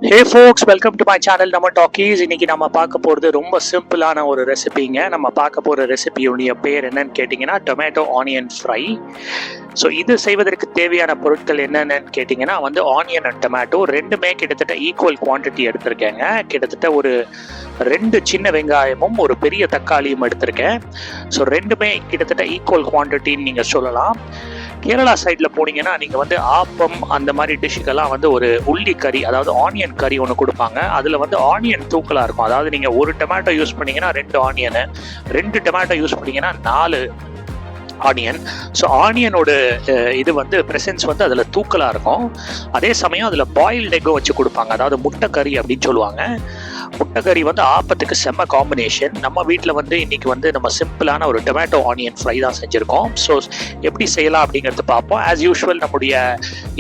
Hey folks, welcome to my channel நம்ம talkies. இன்னைக்கு நம்ம பார்க்க போகிறது ரொம்ப சிம்பிளான ஒரு ரெசிபிங்க. நம்ம பார்க்க போகிற ரெசிபியுடைய பேர் என்னன்னு கேட்டிங்கன்னா டொமேட்டோ ஆனியன் ஃப்ரை. ஸோ இது செய்வதற்கு தேவையான பொருட்கள் என்னென்னு கேட்டிங்கன்னா ஆனியன் அண்ட் டொமேட்டோ ரெண்டுமே கிட்டத்தட்ட ஈக்குவல் குவான்டிட்டி எடுத்திருக்கேங்க. கிட்டத்தட்ட ஒரு 2 சின்ன வெங்காயமும் ஒரு பெரிய தக்காளியும் எடுத்திருக்கேன். ஸோ ரெண்டுமே கிட்டத்தட்ட ஈக்குவல் குவான்டிட்டின்னு நீங்கள் சொல்லலாம். கேரளா சைடில் போனீங்கன்னா நீங்கள் ஆப்பம் அந்த மாதிரி டிஷ்ஷுக்கெல்லாம் ஒரு உள்ளி கறி, அதாவது ஆனியன் கறி ஒன்று கொடுப்பாங்க. அதில் ஆனியன் தூக்கலாக இருக்கும். அதாவது நீங்கள் ஒரு டொமேட்டோ யூஸ் பண்ணிங்கன்னா 2 ஆனியனு, 2 டொமேட்டோ யூஸ் பண்ணிங்கன்னா 4 ஆனியன். ஸோ ஆனியனோட இது ப்ரெசன்ஸ் அதில் தூக்கலாக இருக்கும். அதே சமயம் அதில் பாயில்டு எக்கும் வச்சு கொடுப்பாங்க, அதாவது முட்டை கறி அப்படின்னு சொல்லுவாங்க. முட்டை கறி ஆப்பத்துக்கு செம்ம காம்பினேஷன். நம்ம வீட்டில் இன்னைக்கு நம்ம சிம்பிளான ஒரு டொமேட்டோ ஆனியன் ஃப்ரை தான் செஞ்சுருக்கோம். ஸோ எப்படி செய்யலாம் அப்படிங்கிறது பார்ப்போம். ஆஸ் யூஷுவல் நம்முடைய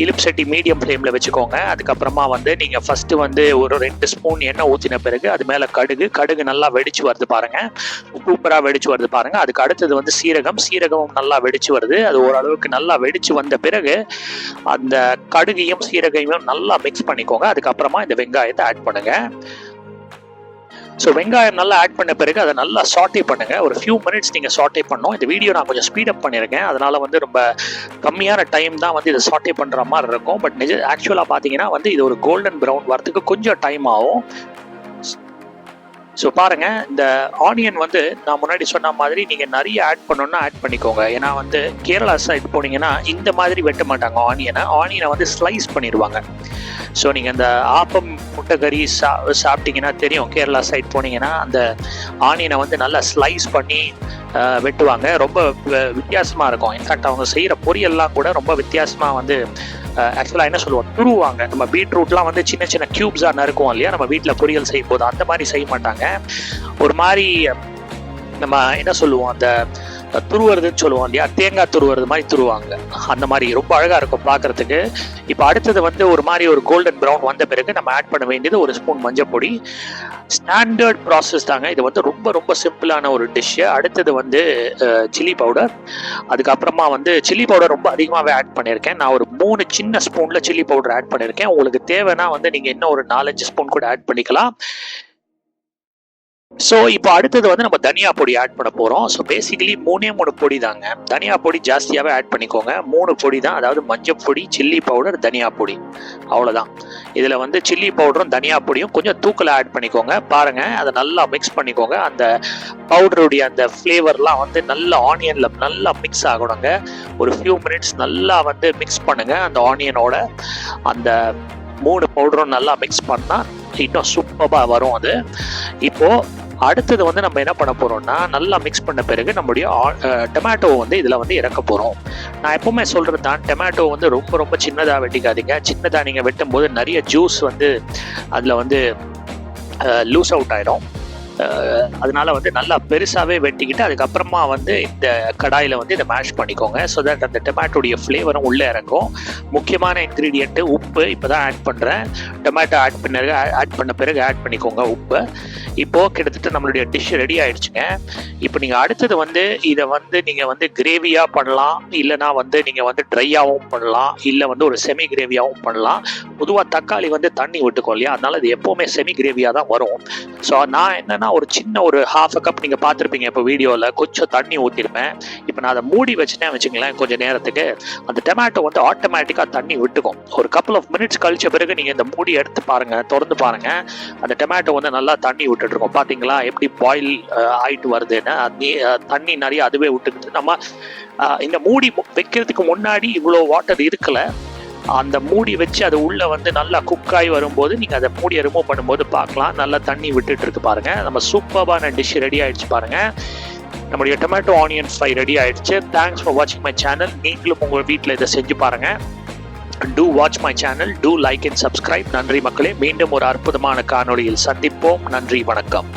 இலிப் சட்டி மீடியம் ஃப்ளேமில் வச்சுக்கோங்க. அதுக்கப்புறமா நீங்கள் ஃபஸ்ட்டு ஒரு 2 ஸ்பூன் எண்ணெய் ஊற்றின பிறகு அது மேலே கடுகு நல்லா வெடிச்சு வருது பாருங்கள், சூப்பராக வெடிச்சு வருது பாருங்கள். அதுக்கு அடுத்தது சீரகமும் நல்லா வெடிச்சு வருது. அது ஓரளவுக்கு நல்லா வெடிச்சு வந்த பிறகு அந்த கடுகையும் சீரகையும் நல்லா மிக்ஸ் பண்ணிக்கோங்க. அதுக்கப்புறமா இந்த வெங்காயத்தை ஆட் பண்ணுங்க. ஸோ வெங்காயம் நல்லா ஆட் பண்ண பிறகு அதை நல்லா சாட்டே பண்ணுங்க. ஒரு ஃபியூ மினிட்ஸ் நீங்கள் சாட்டே பண்ணணும். இந்த வீடியோ நான் கொஞ்சம் ஸ்பீடப் பண்ணியிருக்கேன், அதனால ரொம்ப கம்மியான டைம் தான் இதை சாட்டே பண்ணுற மாதிரி இருக்கும். பட் ஆக்சுவலாக பார்த்தீங்கன்னா இது ஒரு கோல்டன் ப்ரௌன் வரதுக்கு கொஞ்சம் டைம் ஆகும். ஸோ பாருங்கள், இந்த ஆனியன் நான் முன்னாடி சொன்ன மாதிரி நீங்கள் நிறைய ஆட் பண்ணணுன்னா ஆட் பண்ணிக்கோங்க. ஏன்னா கேரளா சைடு போனீங்கன்னா இந்த மாதிரி வெட்ட மாட்டாங்க ஆனியனை ஸ்லைஸ் பண்ணிடுவாங்க. ஸோ நீங்கள் இந்த ஆப்பம் முட்டை கறி சாப்பிட்டீங்கன்னா தெரியும், கேரளா சைட் போனீங்கன்னா அந்த ஆனியனை நல்லா ஸ்லைஸ் பண்ணி வெட்டுவாங்க. ரொம்ப வித்தியாசமாக இருக்கும். இன்ஃபேக்ட் அவங்க செய்கிற பொரியல்லாம் கூட ரொம்ப வித்தியாசமாக ஆக்சுவலாக என்ன சொல்லுவோம், துருவாங்க. நம்ம பீட்ரூட்லாம் சின்ன சின்ன க்யூப்ஸாக நறுக்குவோம் இல்லையா, நம்ம வீட்டில் பொரியல் செய்யும் போது அந்த மாதிரி செய்ய மாட்டாங்க. ஒரு மாதிரி நம்ம என்ன சொல்லுவோம், அந்த துருவுறதுன்னு சொல்லுவோம் இல்லையா, தேங்காய் துருவுறது மாதிரி துருவாங்க. அந்த மாதிரி ரொம்ப அழகாக இருக்கும் பார்க்குறதுக்கு. இப்போ அடுத்தது ஒரு மாதிரி ஒரு கோல்டன் ப்ரௌன் வந்த பிறகு நம்ம ஆட் பண்ண வேண்டியது 1 ஸ்பூன் மஞ்சள் பொடி. ஸ்டாண்டர்ட் ப்ராசஸ் தாங்க இது, ரொம்ப ரொம்ப சிம்பிளான ஒரு டிஷ்ஷு. அடுத்தது சில்லி பவுடர். அதுக்கப்புறமா சில்லி பவுடர் ரொம்ப அதிகமாகவே ஆட் பண்ணியிருக்கேன். நான் ஒரு 3 சின்ன ஸ்பூனில் சில்லி பவுடர் ஆட் பண்ணியிருக்கேன். உங்களுக்கு தேவைன்னா நீங்கள் இன்னும் ஒரு 4-5 ஸ்பூன் கூட ஆட் பண்ணிக்கலாம். ஸோ இப்போ அடுத்தது நம்ம தனியா பொடி ஆட் பண்ண போகிறோம். ஸோ பேசிக்கலி 3 பொடி தாங்க. தனியா பொடி ஜாஸ்தியாகவே ஆட் பண்ணிக்கோங்க. 3 பொடி தான், அதாவது மஞ்சள் பொடி, சில்லி பவுடர், தனியா பொடி, அவ்வளோதான். இதில் சில்லி பவுடரும் தனியா பொடியும் கொஞ்சம் தூக்கல ஆட் பண்ணிக்கோங்க. பாருங்கள், அதை நல்லா மிக்ஸ் பண்ணிக்கோங்க. அந்த பவுடருடைய அந்த ஃப்ளேவர்லாம் நல்லா ஆனியனில் நல்லா மிக்ஸ் ஆகணுங்க. ஒரு ஃபியூ மினிட்ஸ் நல்லா மிக்ஸ் பண்ணுங்கள். அந்த ஆனியனோட அந்த 3 பவுடரும் நல்லா மிக்ஸ் பண்ணால் இன்னும் சூப்பராக வரும் அது. இப்போது அடுத்தது நம்ம என்ன பண்ண போகிறோம்னா, நல்லா மிக்ஸ் பண்ண பிறகு நம்முடைய டொமேட்டோ இதில் இறக்க போகிறோம். நான் எப்பவுமே சொல்கிறது தான், டொமேட்டோ ரொம்ப ரொம்ப சின்னதாக வெட்டிக்காதீங்க. சின்னதாக நீங்கள் வெட்டும் போது நிறைய ஜூஸ் அதில் லூஸ் அவுட் ஆகிடும். அதனால நல்லா பெருசாகவே வெட்டிக்கிட்டு அதுக்கப்புறமா இந்த கடாயில் இதை மேஷ் பண்ணிக்கோங்க. ஸோ தட் அந்த டொமேட்டோடைய ஃப்ளேவரும் உள்ளே இறங்கும். முக்கியமான இன்க்ரீடியண்ட்டு உப்பு. இப்போ தான் ஆட் பண்ணுறேன். டொமேட்டோ ஆட் பண்ண பிறகு ஆட் பண்ணிக்கோங்க உப்பு. இப்போது கிட்டத்தட்ட நம்மளுடைய டிஷ் ரெடி ஆகிடுச்சுங்க. இப்போ நீங்கள் அடுத்தது இதை நீங்கள் கிரேவியாக பண்ணலாம், இல்லைனா நீங்கள் ட்ரையாகவும் பண்ணலாம், இல்லை ஒரு செமி கிரேவியாகவும் பண்ணலாம். பொதுவாக தக்காளி தண்ணி விட்டுக்கும் இல்லையா, அதனால இது எப்போவுமே செமி கிரேவியாக தான் வரும். ஸோ நான் என்னென்னா ஒரு சின்ன ஒரு 1/2 கப் நீங்கள் பார்த்துருப்பீங்க இப்போ வீடியோவில், கொஞ்சம் தண்ணி ஊற்றிருப்பேன். இப்போ நான் அதை மூடி வச்சுட்டேன் வச்சுங்களேன், கொஞ்சம் நேரத்துக்கு அந்த டொமேட்டோ ஆட்டோமேட்டிக்காக தண்ணி விட்டுக்கும். ஒரு கப்புள் ஆஃப் மினிட்ஸ் கழிச்ச பிறகு நீங்கள் இந்த மூடி எடுத்து பாருங்கள், திறந்து பாருங்கள், அந்த டொமேட்டோ நல்லா தண்ணி விட்டுட்ருக்கோம். பார்த்தீங்களா எப்படி பாயில் ஆகிட்டு வருதுன்னு, தண்ணி நிறைய அதுவே விட்டுக்கிட்டு. நம்ம இந்த மூடி வைக்கிறதுக்கு முன்னாடி இவ்வளோ வாட்டர் இருக்கலை. அந்த மூடி வச்சு அது உள்ளே நல்லா குக்காகி வரும்போது நீங்கள் அதை மூடியை ரிமூவ் பண்ணும்போது பார்க்கலாம், நல்லா தண்ணி விட்டுட்டு இருக்கு பாருங்கள். நம்ம சூப்பரான டிஷ் ரெடி ஆகிடுச்சு பாருங்கள். நம்முடைய டொமேட்டோ ஆனியன் ஃப்ரை ரெடி ஆகிடுச்சு. தேங்க்ஸ் ஃபார் வாட்சிங் மை சேனல். நீங்களும் உங்கள் வீட்டில் இதை செஞ்சு பாருங்கள். Do watch my channel, do like and subscribe. நன்றி மக்களே, மீண்டும் ஒரு அற்புதமான காணொளியில் சந்திப்போம். நன்றி, வணக்கம்.